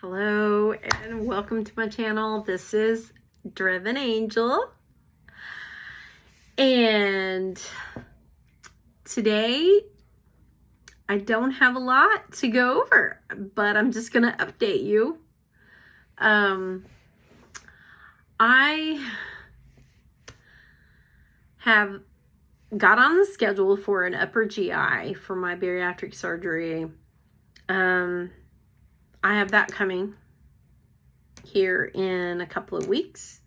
Hello and welcome to my channel. This is Driven Angel, and today I don't have a lot to go over, but I'm just gonna update you. I have got on the schedule for an upper GI for my bariatric surgery. I have that coming here in a couple of weeks.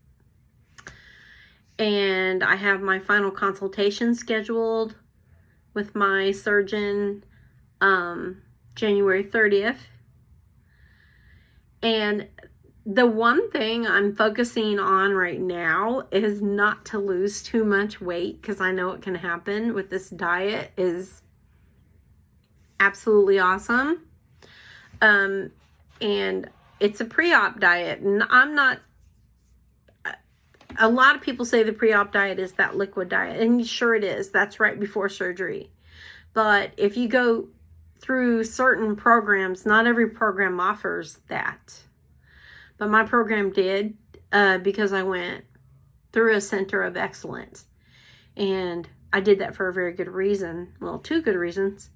And I have my final consultation scheduled with my surgeon January 30th. And the one thing I'm focusing on right now is not to lose too much weight, because I know it can happen with this diet. Is absolutely awesome. And it's a pre-op diet, and I'm not, a lot of people say the pre-op diet is that liquid diet, and sure it is. That's right before surgery. But if you go through certain programs, not every program offers that. But my program did, because I went through a center of excellence. And I did that for a very good reason. Well, two good reasons.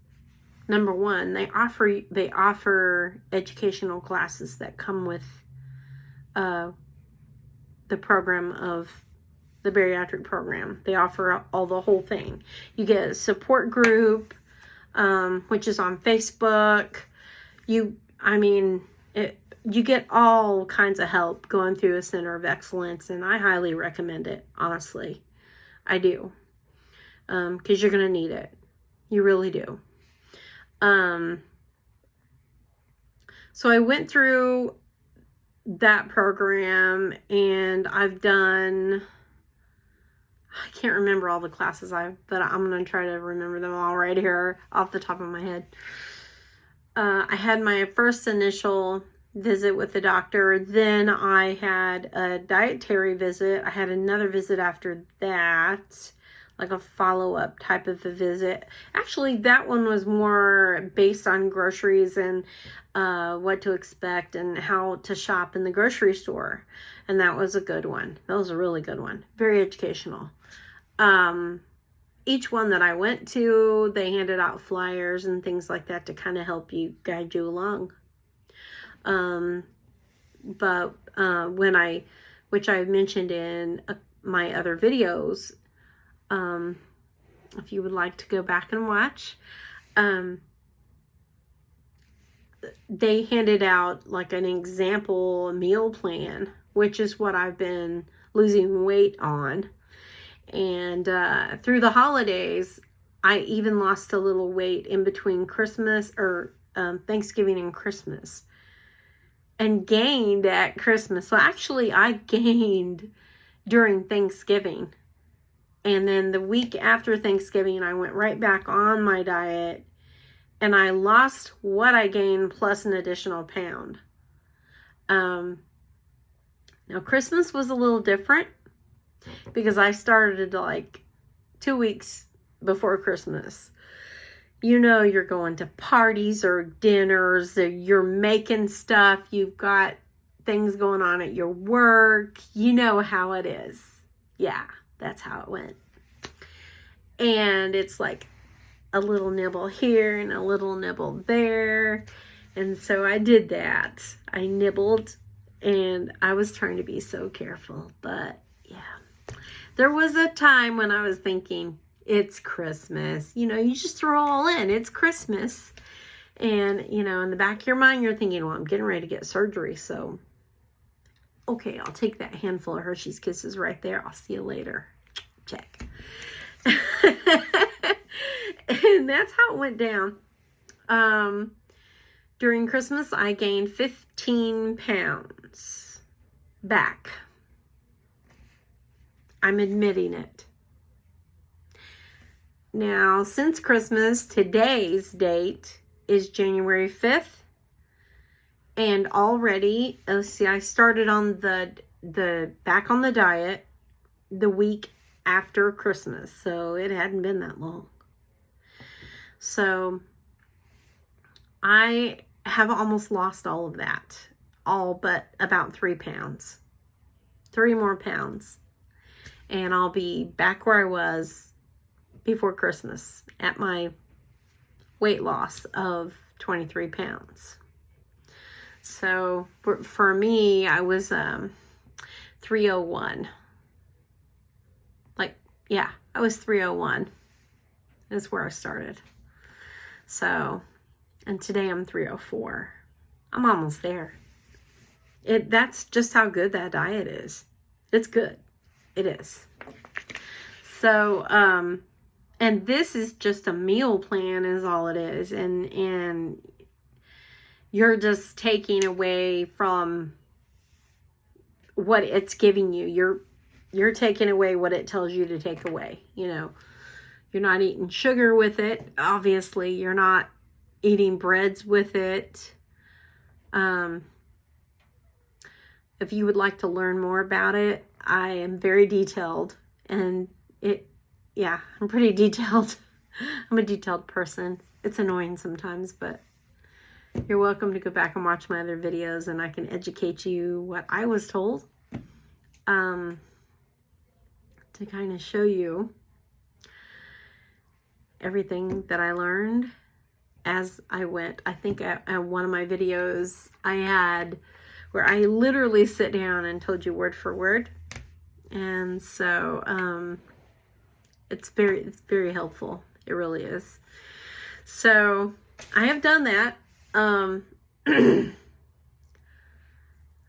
Number one, they offer educational classes that come with the program of the bariatric program. They offer the whole thing. You get a support group, which is on Facebook. You get all kinds of help going through a center of excellence, and I highly recommend it. Honestly, I do, because you're gonna need it. You really do. So I went through that program, and I've done, I can't remember all the classes but I'm going to try to remember them all right here off the top of my head. I had my first initial visit with the doctor. Then I had a dietary visit. I had another visit after that, like a follow-up type of a visit. Actually, that one was more based on groceries and what to expect and how to shop in the grocery store. And that was a good one. That was a really good one. Very educational. Each one that I went to, they handed out flyers and things like that to kind of help you, guide you along. Which I mentioned in my other videos, if you would like to go back and watch, they handed out like an example meal plan, which is what I've been losing weight on. And through the holidays, I even lost a little weight in between Christmas or Thanksgiving and Christmas, and gained at Christmas. So actually, I gained during Thanksgiving. And then the week after Thanksgiving, I went right back on my diet, and I lost what I gained plus an additional pound. Now, Christmas was a little different because I started like 2 weeks before Christmas. You know, you're going to parties or dinners, or you're making stuff, you've got things going on at your work. You know how it is. Yeah. That's how it went. And it's like a little nibble here and a little nibble there. And so I did that. I nibbled, and I was trying to be so careful. But yeah, there was a time when I was thinking, it's Christmas. You know, you just throw all in. It's Christmas. And, you know, in the back of your mind, you're thinking, well, I'm getting ready to get surgery. So, okay, I'll take that handful of Hershey's Kisses right there. I'll see you later. Check. And that's how it went down. During Christmas, I gained 15 pounds back. I'm admitting it. Now, since Christmas, today's date is January 5th. And already, I started on the back on the diet the week after Christmas, so it hadn't been that long. So I have almost lost all of that. all but about 3 pounds. 3 more pounds. And I'll be back where I was before Christmas at my weight loss of 23 pounds. So for me, I was 301. Yeah, I was 301. That's where I started. So, and today I'm 304. I'm almost there. That's just how good that diet is. It's good. It is. So, and this is just a meal plan is all it is. And you're just taking away from what it's giving you. You're taking away what it tells you to take away. You know, you're not eating sugar with it. Obviously, you're not eating breads with it. If you would like to learn more about it, I am very detailed. And I'm pretty detailed. I'm a detailed person. It's annoying sometimes, but you're welcome to go back and watch my other videos and I can educate you what I was told. To kind of show you everything that I learned as I went. I think at one of my videos I had where I literally sit down and told you word for word. And so it's very helpful. It really is. So I have done that.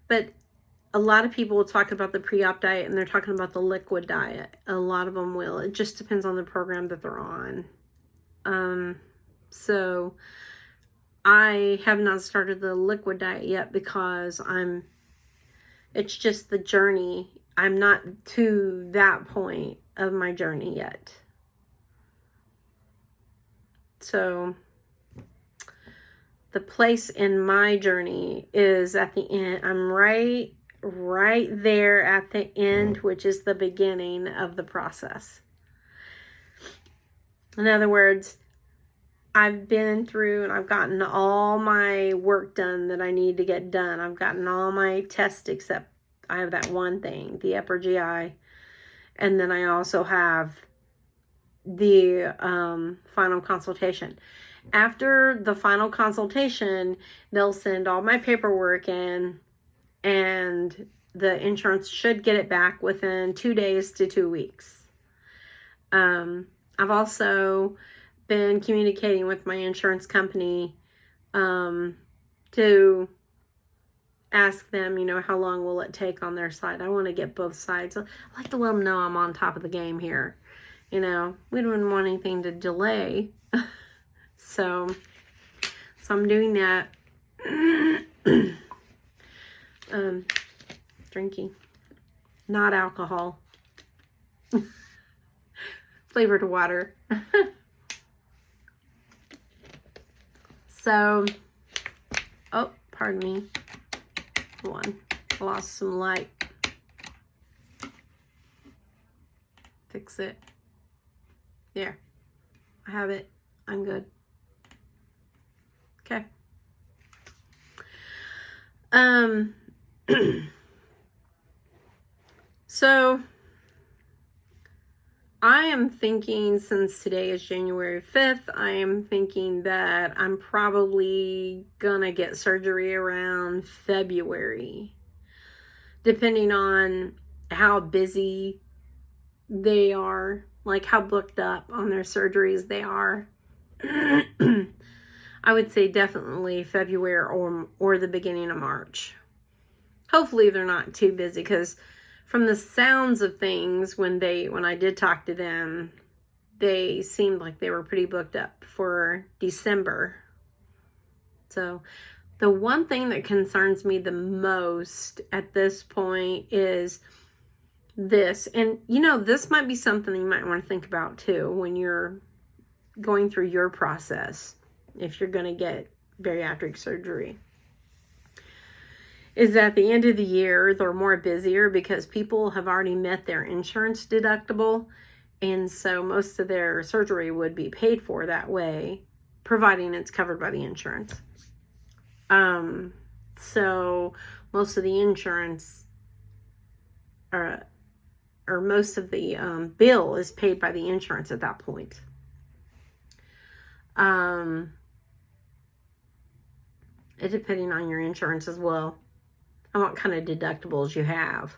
But a lot of people will talk about the pre-op diet and they're talking about the liquid diet. A lot of them will. It just depends on the program that they're on. So I have not started the liquid diet yet because it's just the journey. I'm not to that point of my journey yet. So the place in my journey is at the end. I'm right there at the end, which is the beginning of the process. In other words, I've been through and I've gotten all my work done that I need to get done. I've gotten all my tests except I have that one thing, the upper GI. And then I also have the final consultation. After the final consultation, they'll send all my paperwork in and the insurance should get it back within 2 days to 2 weeks. I've also been communicating with my insurance company to ask them, you know, how long will it take on their side. I want to get both sides. I like to let them know I'm on top of the game here. You know, we don't want anything to delay. So I'm doing that. Drinking, not alcohol. Flavored water. So, oh, pardon me. Hold on. I lost some light. Fix it. There. I have it. I'm good. Okay. So I am thinking, since today is January 5th, I am thinking that I'm probably gonna get surgery around February, depending on how busy they are, like how booked up on their surgeries they are. I would say definitely February or the beginning of March. Hopefully they're not too busy, because from the sounds of things, when I did talk to them, they seemed like they were pretty booked up for December. So the one thing that concerns me the most at this point is this. And, you know, this might be something you might want to think about too when you're going through your process, if you're going to get bariatric surgery. Is at the end of the year, they're more busier because people have already met their insurance deductible. And so most of their surgery would be paid for that way, providing it's covered by the insurance. So most of the insurance or most of the bill is paid by the insurance at that point. It depending on your insurance as well, and what kind of deductibles you have.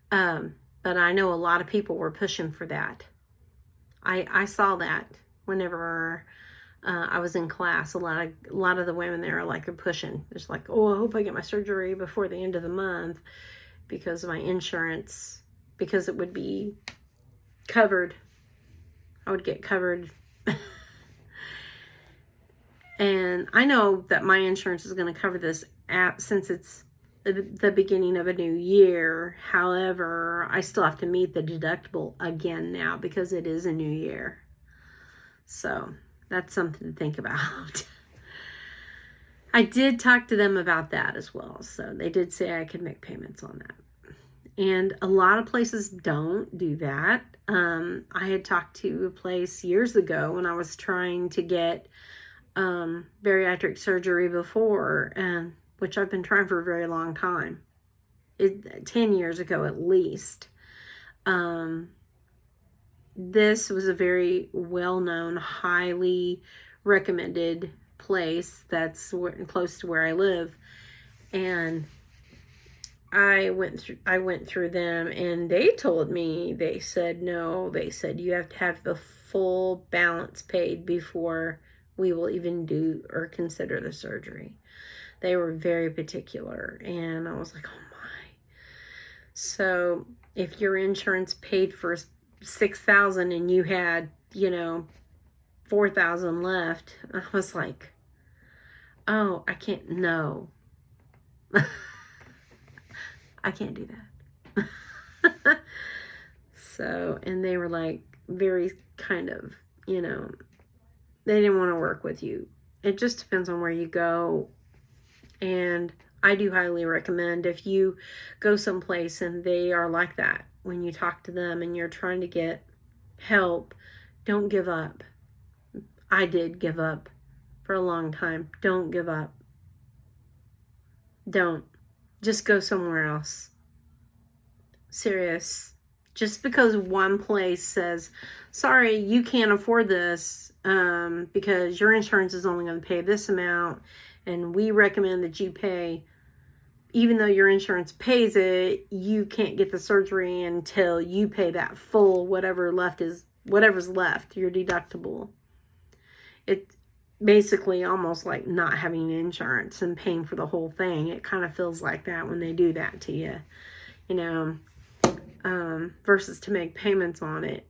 But I know a lot of people were pushing for that. I saw that whenever I was in class. A lot of the women there are pushing. It's like, oh, I hope I get my surgery before the end of the month because of my insurance, because it would be covered. I would get covered. And I know that my insurance is going to cover this since it's the beginning of a new year. However, I still have to meet the deductible again now because it is a new year. So that's something to think about. I did talk to them about that as well. So they did say I could make payments on that. And a lot of places don't do that. I had talked to a place years ago when I was trying to get bariatric surgery before, which I've been trying for a very long time. 10 years ago at least. This was a very well-known, highly recommended place that's close to where I live, and I went through them, and they told me, they said no, they said you have to have the full balance paid before we will even do or consider the surgery. They were very particular, and I was like, oh my. So if your insurance paid for $6,000 and you had, $4,000 left, I was like, oh, I can't, no. I can't do that. So, and they were like very kind of, they didn't want to work with you. It just depends on where you go. And I do highly recommend if you go someplace and they are like that, when you talk to them and you're trying to get help, don't give up. I did give up for a long time. Don't give up. Don't. Just go somewhere else. Serious. Just because one place says, sorry, you can't afford this because your insurance is only going to pay this amount, and we recommend that you pay, even though your insurance pays it, you can't get the surgery until you pay that full whatever's left, your deductible. It's basically almost like not having insurance and paying for the whole thing. It kind of feels like that when they do that to you, versus to make payments on it.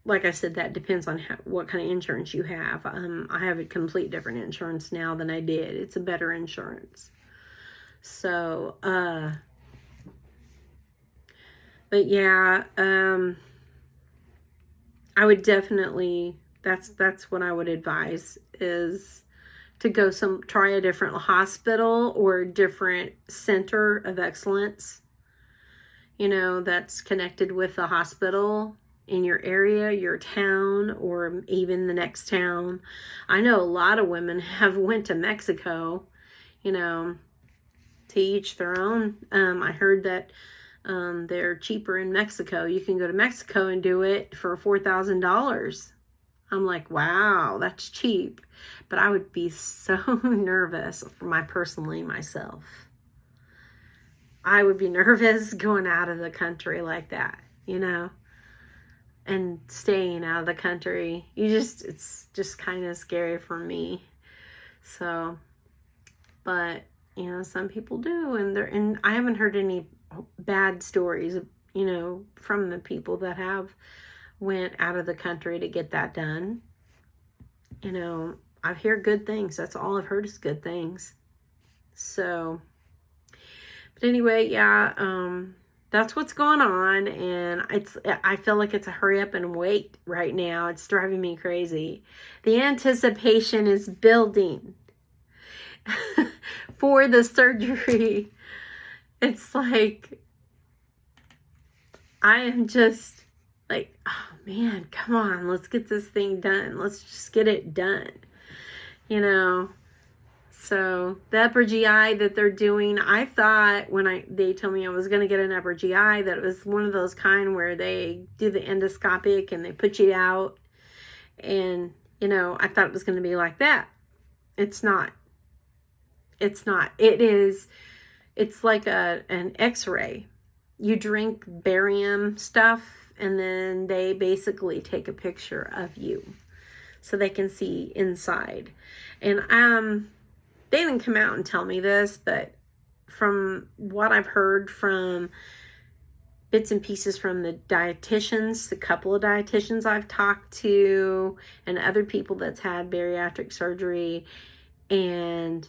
Like I said, that depends on what kind of insurance you have. I have a complete different insurance now than I did. It's a better insurance. So, but yeah, I would definitely, that's what I would advise, is to go try a different hospital or a different center of excellence, that's connected with the hospital in your area, your town, or even the next town. I know a lot of women have went to Mexico, to each their own. I heard that they're cheaper in Mexico. You can go to Mexico and do it for $4,000. I'm like, wow, that's cheap. But I would be so nervous for myself. I would be nervous going out of the country like that, and staying out of the country. It's just kind of scary for me. So, but, some people do, and I haven't heard any bad stories, from the people that have went out of the country to get that done. I hear good things. That's all I've heard is good things. So, but anyway, yeah, that's what's going on, and I feel like it's a hurry up and wait right now. It's driving me crazy. The anticipation is building for the surgery. It's like, I am just like, oh man, come on, let's get this thing done. Let's just get it done. you know. So the upper GI that they're doing, I thought when they told me I was going to get an upper GI that it was one of those kind where they do the endoscopic and they put you out. And, you know, I thought it was going to be like that. It's not. It's not. It's like an x-ray. You drink barium stuff and then they basically take a picture of you so they can see inside. And they didn't come out and tell me this, but from what I've heard from bits and pieces from the dietitians, the couple of dietitians I've talked to, and other people that's had bariatric surgery, and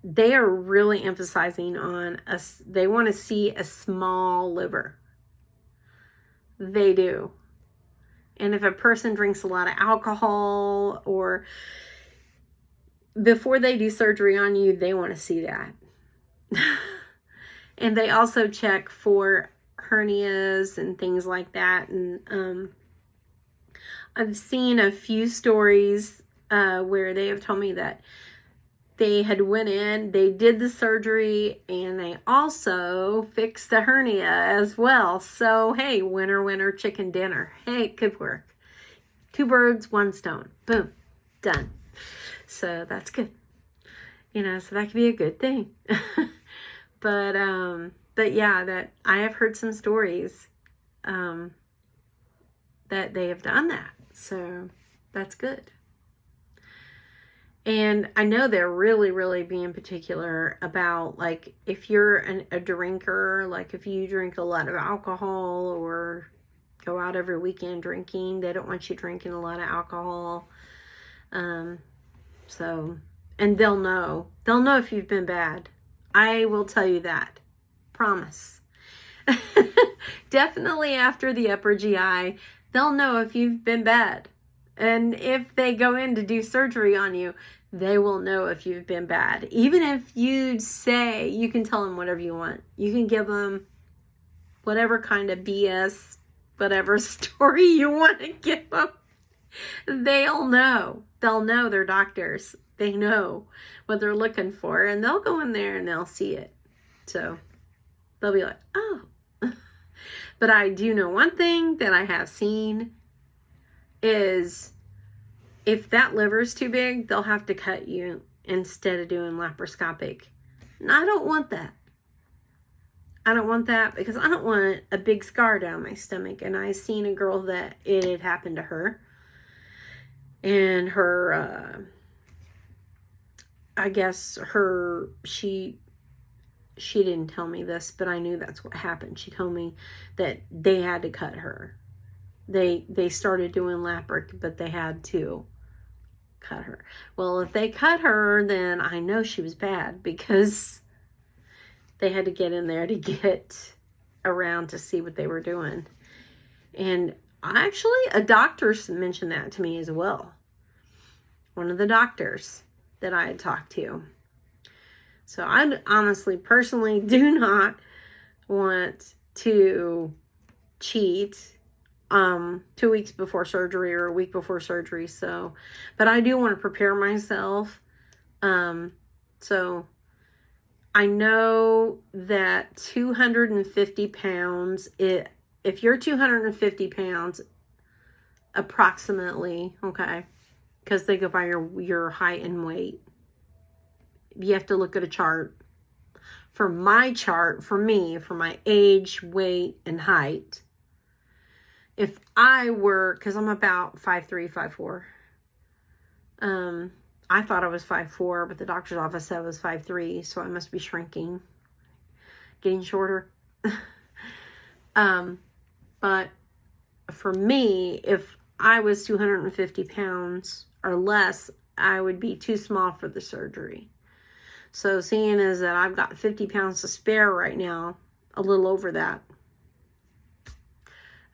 they are really emphasizing on they want to see a small liver. They do. And if a person drinks a lot of alcohol, or before they do surgery on you, they want to see that. And they also check for hernias and things like that. And I've seen a few stories where they have told me that they had went in, they did the surgery, and they also fixed the hernia as well. So, hey, winner, winner, chicken dinner. Hey, it could work. 2 birds, 1 stone. Boom. Done. So that's good. You know, so that could be a good thing. But yeah, that I have heard some stories that they have done that. So that's good. And I know they're really, really being particular about, like, if you're a drinker, like if you drink a lot of alcohol or go out every weekend drinking, they don't want you drinking a lot of alcohol. So, and they'll know if you've been bad. I will tell you that. Promise. Definitely after the upper GI, they'll know if you've been bad. And if they go in to do surgery on you, they will know if you've been bad. Even if you say, you can tell them whatever you want. You can give them whatever kind of BS, whatever story you want to give them. They'll know. They'll know, they're doctors. They know what they're looking for. And they'll go in there and they'll see it. So they'll be like, oh. But I do know one thing that I have seen is if that liver's too big, they'll have to cut you instead of doing laparoscopic. And I don't want that. I don't want that because I don't want a big scar down my stomach. And I seen a girl that it had happened to her. And her, I guess she didn't tell me this, but I knew that's what happened. She told me that they had to cut her. They started doing lapric, but they had to cut her. Well, if they cut her, then I know she was bad because they had to get in there to get around to see what they were doing. And actually, a doctor mentioned that to me as well. One of the doctors that I had talked to. So I honestly, personally do not want to cheat 2 weeks before surgery or a week before surgery. So, but I do want to prepare myself. So I know that 250 pounds, if you're 250 pounds, approximately, okay, because they go by your height and weight. You have to look at a chart. For my chart, for me, for my age, weight, and height, if I were, because I'm about 5'3", 5'4", I thought I was 5'4", but the doctor's office said I was 5'3", so I must be shrinking, getting shorter. But for me, if I was 250 pounds or less, I would be too small for the surgery. So seeing as that I've got 50 pounds to spare right now, a little over that.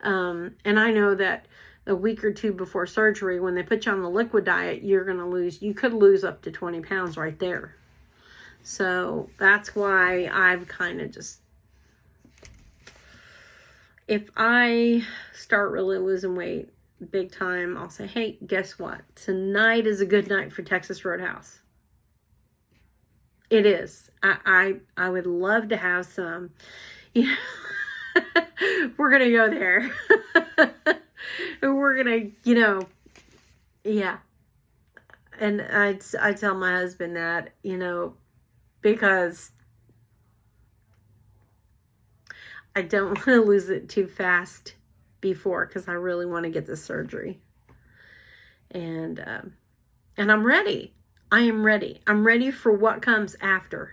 And I know that a week or two before surgery, when they put you on the liquid diet, you could lose up to 20 pounds right there. So that's why I've kind of just, if I start really losing weight, big time, I'll say, hey, guess what? Tonight is a good night for Texas Roadhouse. It is. I would love to have some. You know, we're going to go there. We're going to, yeah. And I tell my husband that, because I don't want to lose it too fast before, because I really want to get the surgery. And I'm ready. I am ready. I'm ready for what comes after.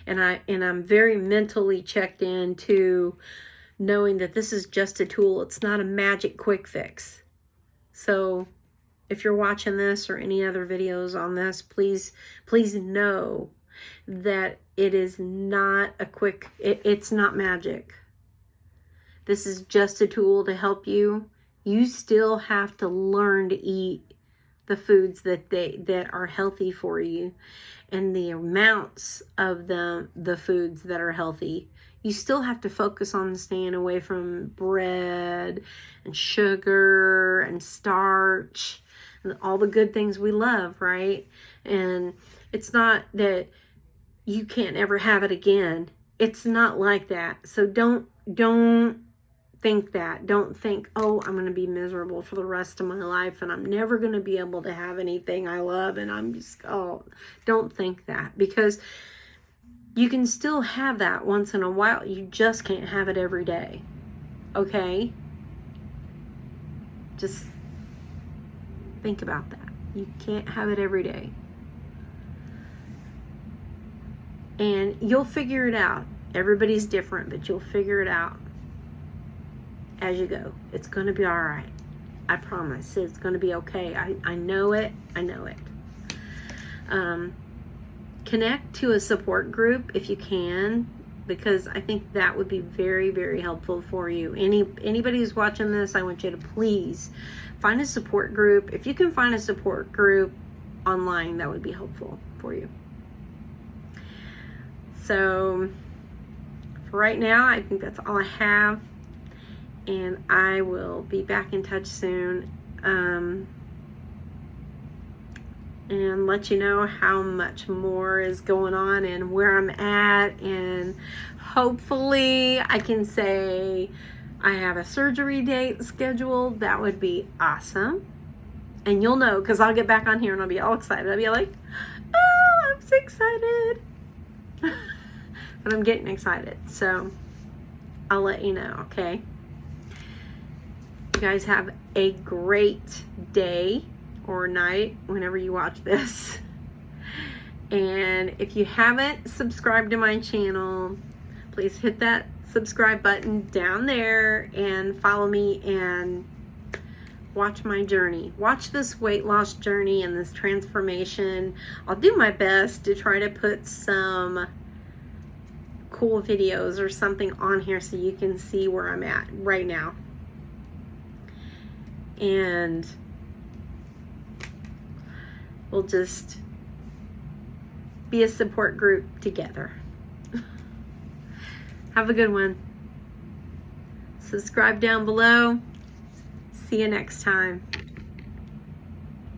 And I'm very mentally checked into knowing that this is just a tool. It's not a magic quick fix. So if you're watching this or any other videos on this, please know that it is not a quick, it's not magic. This is just a tool to help you. You still have to learn to eat the foods that are healthy for you, and the amounts of the foods that are healthy. You still have to focus on staying away from bread and sugar and starch and all the good things we love, right? And it's not that you can't ever have it again. It's not like that. So don't think that. Don't think, oh, I'm going to be miserable for the rest of my life and I'm never going to be able to have anything I love, and I'm just, don't think that, because you can still have that once in a while. You just can't have it every day. Okay? Just think about that. You can't have it every day. And you'll figure it out. Everybody's different, but you'll figure it out as you go. It's going to be all right. I promise. It's going to be okay. I know it. I know it. Connect to a support group if you can, because I think that would be very, very helpful for you. Anybody who's watching this, I want you to please find a support group. If you can find a support group online, that would be helpful for you. So for right now, I think that's all I have. And I will be back in touch soon, and let you know how much more is going on and where I'm at. And hopefully I can say I have a surgery date scheduled. That would be awesome. And you'll know, because I'll get back on here and I'll be all excited. I'll be like, oh, I'm so excited. But I'm getting excited. So I'll let you know, okay? You guys have a great day or night whenever you watch this. And if you haven't subscribed to my channel, please hit that subscribe button down there and follow me and watch my journey. Watch this weight loss journey and this transformation. I'll do my best to try to put some cool videos or something on here so you can see where I'm at right now. And we'll just be a support group together. Have a good one. Subscribe down below. See you next time.